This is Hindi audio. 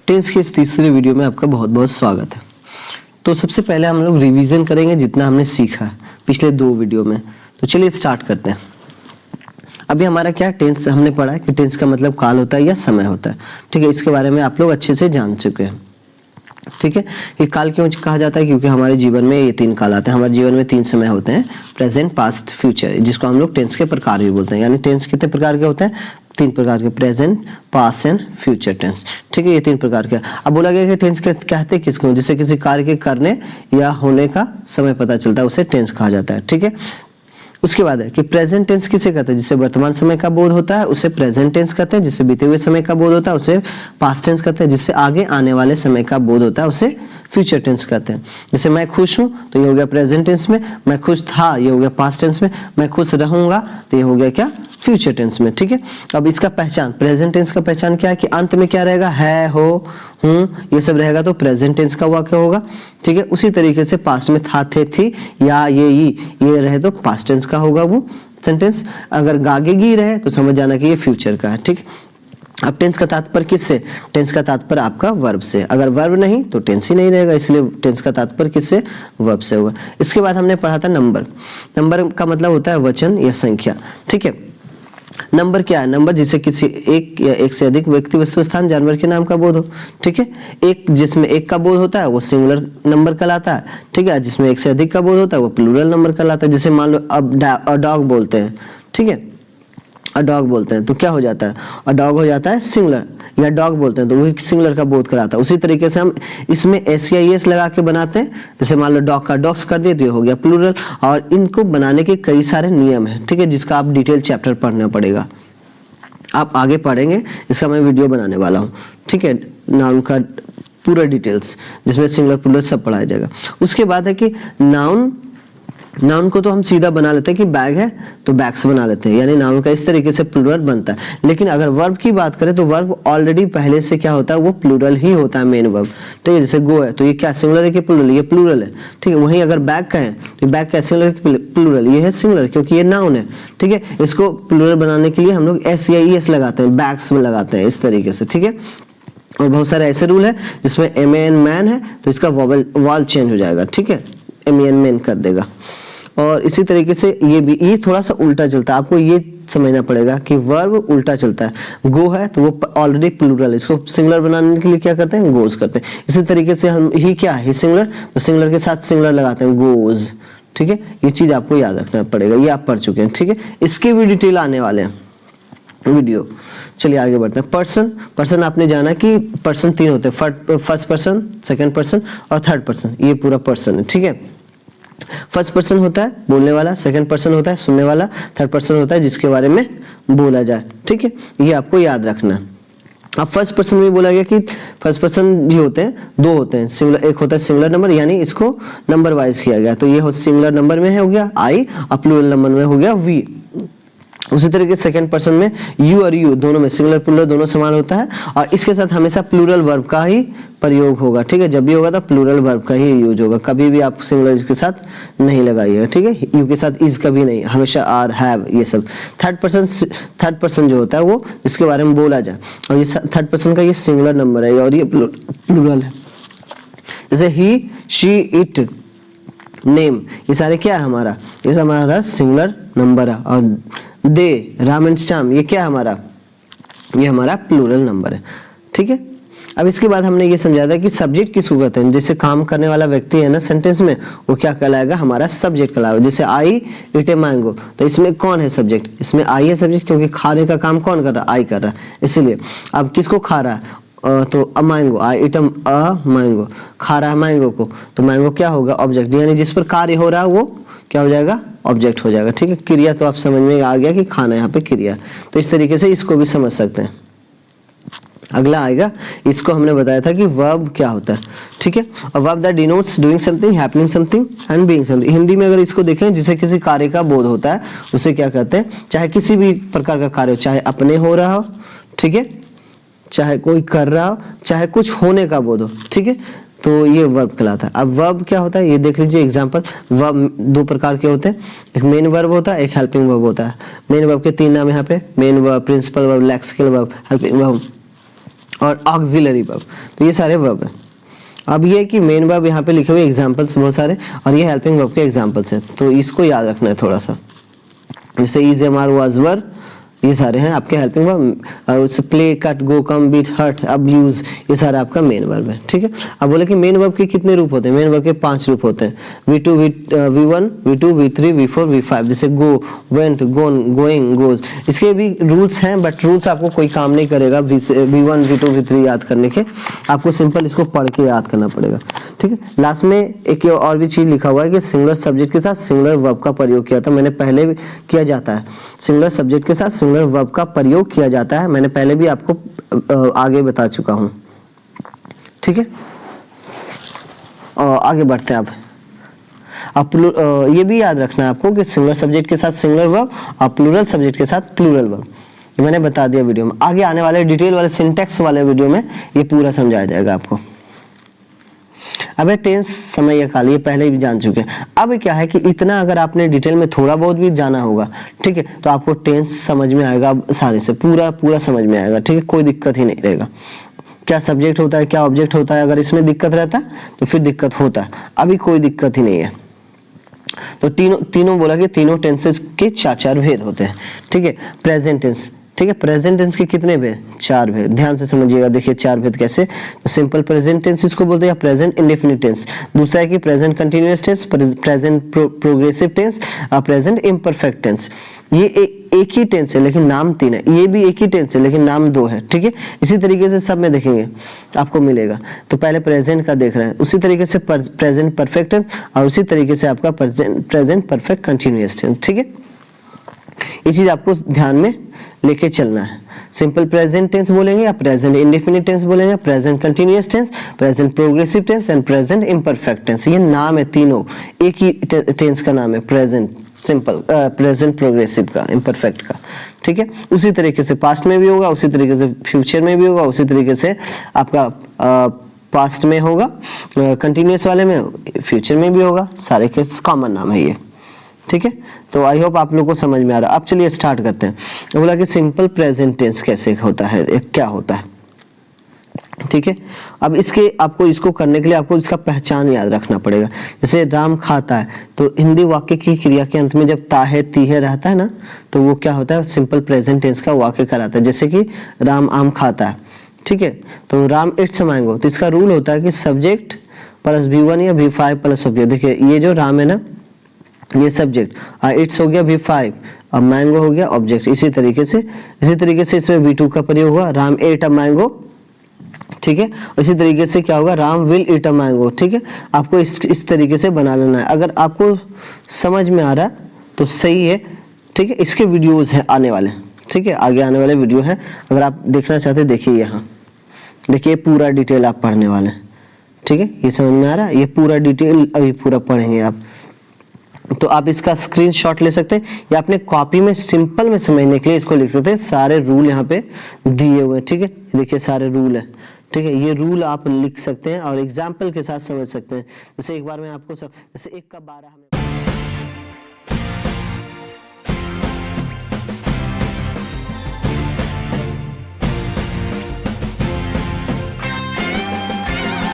टेंस की इस तीसरे वीडियो में आपका बहुत बहुत स्वागत है। तो सबसे पहले हम लोग रिवीजन करेंगे जितना हमने सीखा है पिछले 2 वीडियो में। तो चलिए स्टार्ट करते हैं। अभी हमारा क्या टेंस हमने पढ़ा है कि टेंस का मतलब काल होता है या समय होता है। ठीक है, इसके बारे में आप लोग अच्छे से जान चुके हैं। ठीक है, ये काल क्यों कहा जाता है? क्योंकि हमारे जीवन में ये 3 काल आते हैं। हमारे जीवन में 3 समय होते हैं, प्रेजेंट, पास्ट, फ्यूचर, जिसको हम लोग टेंस के प्रकार भी बोलते हैं। यानी टेंस कितने प्रकार के होते हैं? 3 प्रकार के, present, past and future tense. ठीक है, ये 3 प्रकार के। अब बोला गया कि टेंस कहते किसको? जिससे किसी कार्य के करने या होने का समय पता चलता है, उसे टेंस कहा जाता है। ठीक है, उसके बाद है कि प्रेजेंट टेंस किसे कहते हैं? जिससे वर्तमान समय का बोध होता है उसे प्रेजेंट टेंस कहते हैं। जिससे बीते हुए समय का बोध होता है उसे पास्ट टेंस कहते हैं। जिससे आगे आने वाले समय का बोध होता है उसे फ्यूचर टेंस कहते हैं। जैसे मैं खुश हूं तो ये हो गया प्रेजेंट टेंस में, मैं खुश था ये हो गया पास्ट टेंस में, मैं खुश रहूंगा तो ये हो गया क्या? फ्यूचर टेंस में। ठीक है, अब इसका पहचान, प्रेजेंट टेंस का पहचान क्या है कि अंत में क्या रहेगा? है, हो, हूं, ये सब रहेगा तो प्रेजेंट टेंस का वाक्य होगा। ठीक है, उसी तरीके से पास्ट में था, थे, थी, या, ये रहे तो पास्ट टेंस का होगा वो सेंटेंस। अगर गागे गी रहे तो समझ जाना कि ये फ्यूचर का है। ठीक है, अब टेंस का तात्पर्य किससे? टेंस का तात्पर्य आपका वर्ब से। अगर वर्ब नहीं तो टेंस ही नहीं रहेगा, इसलिए टेंस का तात्पर्य किससे? वर्ब से होगा। इसके बाद हमने पढ़ा था नंबर। नंबर का मतलब होता है वचन या संख्या। ठीक है, नंबर क्या है? नंबर जिसे किसी एक या एक से अधिक व्यक्ति, वस्तु, स्थान, जानवर के नाम का बोध हो। ठीक है, एक जिसमें एक का बोध होता है वो सिंगुलर नंबर कहलाता है। ठीक है, जिसमें एक से अधिक का बोध होता है वो प्लूरल नंबर कहलाता है। जैसे मान लो अब डॉग बोलते हैं। ठीक है, अ डॉग बोलते हैं तो क्या हो जाता है? अ डॉग हो जाता है सिंगुलर, या डॉग बोलते हैं तो वही सिंगुलर का बोध कराता है। उसी तरीके से हम इसमें एस या एस लगा के बनाते हैं। जैसे मान लो डॉग का डॉग्स कर दिए तो ये हो गया प्लूरल। और इनको बनाने के कई सारे नियम हैं। ठीक है, जिसका आप डिटेल चैप्टर पढ़ना पड़ेगा, आप आगे पढ़ेंगे, इसका मैं वीडियो बनाने वाला हूँ। ठीक है, नाउन का पूरा डिटेल्स जिसमें सिंगुलर प्लूरल सब पढ़ाया जाएगा। उसके बाद है कि नाउन को तो हम सीधा बना लेते हैं कि बैग है तो बैग्स बना लेते हैं, यानी नाउन का इस तरीके से प्लूरल बनता है। लेकिन अगर वर्ब की बात करें तो वर्ब ऑलरेडी पहले से क्या होता है? वो प्लूरल ही होता है, मेन वर्ब। ठीक है, जैसे गो है तो ये क्या सिंगुलर है कि प्लूरल? ये प्लूरल है। ठीक है, वहीं अगर बैग का है तो बैग क्या सिंगुलर कि प्लूरल? ये है सिंगुलर क्योंकि ये नाउन है। ठीक है, इसको प्लूरल बनाने के लिए हम लोग एस या एस लगाते हैं, बैग्स में लगाते हैं इस तरीके से। ठीक है, और बहुत सारे ऐसे रूल है जिसमें एम एन मैन है तो इसका वॉल चेंज हो जाएगा। ठीक है, एम एन मैन कर देगा। और इसी तरीके से ये थोड़ा सा उल्टा चलता है। आपको ये समझना पड़ेगा कि वर्ब उल्टा चलता है। गो है तो वो ऑलरेडी प्लूरल है, इसको सिंगुलर बनाने के लिए क्या करते हैं? गोज करते हैं। इसी तरीके से हम ही क्या है? सिंगुलर, तो सिंगुलर के साथ सिंगुलर लगाते हैं, गोज। ठीक है, ये चीज आपको याद रखना पड़ेगा, ये आप पढ़ चुके हैं। ठीक है, इसके भी डिटेल आने वाले हैं वीडियो। चलिए आगे बढ़ते हैं। पर्सन आपने जाना कि पर्सन 3 होते हैं, फर्स्ट पर्सन, सेकंड पर्सन और थर्ड पर्सन। ये पूरा पर्सन है। ठीक है, फर्स्ट पर्सन होता है बोलने वाला, सेकंड पर्सन होता है सुनने वाला, थर्ड पर्सन होता है जिसके बारे में बोला जाए। ठीक है, ये आपको याद रखना। अब फर्स्ट पर्सन में बोला गया कि फर्स्ट पर्सन भी होते हैं, 2 होते हैं। सिंगुलर, एक होता है सिंगुलर नंबर, यानी इसको नंबर वाइज किया गया तो ये सिंगुलर नंबर में हो गया आई, और प्लूरल नंबर में हो गया वी। उसी तरीके से सेकंड पर्सन में यू और यू दोनों में सिंगुलर प्लूरल दोनों समान होता है, और इसके साथ हमेशा प्लूरल वर्ब का ही प्रयोग होगा। ठीक है, जब भी होगा तो प्लूरल वर्ब का ही यूज होगा, कभी भी आप सिंगुलर इसके साथ नहीं लगाइएगा। ठीक है, यू के साथ इज कभी नहीं, हमेशा आर, हैव, ये सब। थर्ड पर्सन जो होता है वो इसके बारे में बोला जाए, और ये थर्ड पर्सन का ये सिंगुलर नंबर है और ये प्लूरल है। जैसे ही, शी, इट, नेम, ये सारे क्या है हमारा? ये हमारा सिंगुलर नंबर है। और दे, राम एंड श्याम, ये क्या है हमारा? ये हमारा प्लूरल नंबर है। ठीक है, अब इसके बाद हमने ये समझा था कि सब्जेक्ट किसको कहते हैं? जैसे काम करने वाला व्यक्ति है ना सेंटेंस में, वो क्या कहलाएगा? हमारा सब्जेक्ट कहलाएगा। जैसे आई ईट ए मैंगो, तो इसमें कौन है सब्जेक्ट? इसमें आई है सब्जेक्ट, क्योंकि खाने का काम कौन कर रहा है? आई कर रहा है, इसीलिए। अब किसको खा रहा है? तो a mango, I eat a mango, खा रहा है मैंगो को, तो मैंगो क्या होगा? ऑब्जेक्ट, यानी जिस पर कार्य हो रहा है वो क्या हो जाएगा? ऑब्जेक्ट हो जाएगा। ठीक है, क्रिया तो आप समझ में आ गया कि खाना यहाँ पे क्रिया, तो इस तरीके से इसको भी समझ सकते हैं। अगला आएगा, इसको हमने बताया था कि वर्ब क्या होता है। ठीक है, और verb that denotes doing something, happening something and being something. Hindi में अगर इसको देखें, जिसे किसी कार्य का बोध होता है उसे क्या कहते हैं? चाहे किसी भी प्रकार का कार्य हो, चाहे अपने हो रहा हो, ठीक है, चाहे कोई कर रहा हो, चाहे कुछ होने का बोध हो। ठीक है, तो ये वर्ब कहलाता है। अब वर्ब क्या होता है ये देख लीजिए एग्जांपल। वर्ब 2 प्रकार के होते हैं, एक मेन वर्ब होता है, एक हेल्पिंग वर्ब होता है। मेन वर्ब के 3 नाम यहाँ पे, main verb, principal verb, lexical verb, helping verb. और ऑक्सिलरी वर्ब, तो ये सारे वर्ब है। अब ये कि मेन वर्ब यहाँ पे लिखे हुए एग्जांपल्स बहुत सारे, और ये हेल्पिंग वर्ब के एग्जांपल्स हैं, तो इसको याद रखना है थोड़ा सा। जैसे इज, एम, आर, वाज, वर, ये सारे हैं आपके हेल्पिंग वर्ब। और प्ले, कट, गो, कम, बीट, हर्ट, अब्यूज, ये सारा आपका मेन वर्ब है, ठीक है। अब बोले कि मेन वर्ब के कितने रूप होते हैं? मेन वर्ब के 5 रूप होते हैं, V2, V1, V2, V3, V4, V5। जैसे गो, वेंट, गोन, गोइंग, गोज, इसके भी रूल्स हैं, बट रूल्स आपको कोई काम नहीं करेगा V1, V2, V3 याद करने के, आपको सिंपल इसको पढ़ के याद करना पड़ेगा, ठीक है। लास्ट में एक और भी चीज लिखा हुआ है कि सिंगुलर सब्जेक्ट के साथ सिंगुलर वर्ब का प्रयोग किया था, मैंने पहले भी किया जाता है। सिंगुलर सब्जेक्ट के साथ सिंगुलर वर्ब का प्रयोग किया जाता है, मैंने पहले भी आपको आगे बता चुका हूं, ठीक है। आगे बढ़ते हैं अब ये भी याद रखना है आपको कि सिंगुलर सब्जेक्ट के साथ सिंगुलर वर्ब और प्लूरल सब्जेक्ट के साथ प्लूरल वर्ब, ये मैंने बता दिया वीडियो में। आगे आने वाले डिटेल वाले सिंटेक्स वाले वीडियो में ये पूरा समझाया जाएगा आपको। अब है टेंस, समय या काल, ये पहले भी जान चुके हैं। अब क्या है कि इतना अगर आपने डिटेल में थोड़ा बहुत भी जाना होगा, ठीक है, तो आपको टेंस समझ में आएगा आसानी से, पूरा समझ में आएगा, ठीक है, कोई दिक्कत ही नहीं रहेगा। क्या सब्जेक्ट होता है, क्या ऑब्जेक्ट होता है, अगर इसमें दिक्कत रहता है तो फिर दिक्कत होता है, अभी कोई दिक्कत ही नहीं है। तो तीनों बोला कि तीनों टेंसेस के 4 भेद होते हैं, ठीक है। प्रेजेंट टेंस, ठीक है, प्रेजेंट टेंस के कितने भेद? 4 भेद, ध्यान से समझिएगा। देखिए 4 भेद कैसे, तो सिंपल प्रेजेंट टेंस इसको बोलते हैं, प्रेजेंट इंडेफिनिट टेंस। दूसरा है कि present continuous tense, present progressive tense और प्रेजेंट इम्परफेक्ट टेंस। ये एक ही टेंस है लेकिन नाम 3 है, ये भी एक ही टेंस है लेकिन नाम 2 है, ठीक है। इसी तरीके से सब में देखेंगे आपको मिलेगा। तो पहले प्रेजेंट का देख रहे हैं, उसी तरीके से प्रेजेंट परफेक्ट टेंस, और उसी तरीके से आपका प्रेजेंट परफेक्ट कंटीन्यूअस टेंस, ठीक है। ये चीज आपको ध्यान में लेके चलना है। सिंपल प्रेजेंट टेंस बोलेंगे या प्रेजेंट इंडेफिनिट टेंस बोलेंगे, present continuous tense, present progressive tense and present imperfect tense. ये नाम है तीनों, एक ही टेंस का नाम है, प्रेजेंट सिंपल, प्रेजेंट प्रोग्रेसिव का, इम्परफेक्ट का, ठीक है। उसी तरीके से पास्ट में भी होगा, उसी तरीके से फ्यूचर में भी होगा, उसी तरीके से आपका पास्ट में होगा कंटीन्यूअस वाले में, फ्यूचर में भी होगा, सारे के कॉमन नाम है ये, ठीक है। तो आई होप आप लोग को समझ में आ रहा है। अब चलिए स्टार्ट करते हैं। बोला कि सिंपल प्रेजेंट टेंस कैसे होता है, क्या होता है, ठीक है। अब आपको इसको करने के लिए आपको इसका पहचान याद रखना पड़ेगा। जैसे राम खाता है, तो हिंदी वाक्य की क्रिया के अंत में जब ता है ती है रहता है ना, तो वो क्या होता है, सिंपल प्रेजेंट टेंस का वाक्य कहलाता है। जैसे कि राम आम खाता है, ठीक है, तो राम इट्स मैंगो, तो इसका रूल होता है कि सब्जेक्ट प्लस V1 या V5 प्लस ऑब्जेक्ट। देखिए ये जो राम है ना, ये सब्जेक्ट, इट्स हो गया V5 और मैंगो हो गया ऑब्जेक्ट। इसी तरीके से इसमें V2 का प्रयोग हुआ, राम एट अ मैंगो, ठीक है। इसी तरीके से क्या होगा, Ram will eat a mango, ठीक है। आपको इस तरीके से बना लेना है। अगर आपको समझ में आ रहा है तो सही है, ठीक है। इसके वीडियोस हैं आने वाले, ठीक है, आगे आने वाले वीडियो हैं, अगर आप देखना चाहते देखिए। यहाँ देखिए पूरा डिटेल आप पढ़ने वाले हैं, ठीक है। ये समझ में आ रहा है, ये पूरा डिटेल अभी पूरा पढ़ेंगे आप। तो आप इसका स्क्रीनशॉट ले सकते हैं या अपने कॉपी में सिंपल में समझने के लिए इसको लिख सकते हैं। सारे रूल यहाँ पे दिए हुए हैं, ठीक है। देखिए सारे रूल है, ठीक है। ये रूल आप लिख सकते हैं और एग्जाम्पल के साथ समझ सकते हैं। जैसे एक बार मैं आपको जैसे 1 का 12 हमें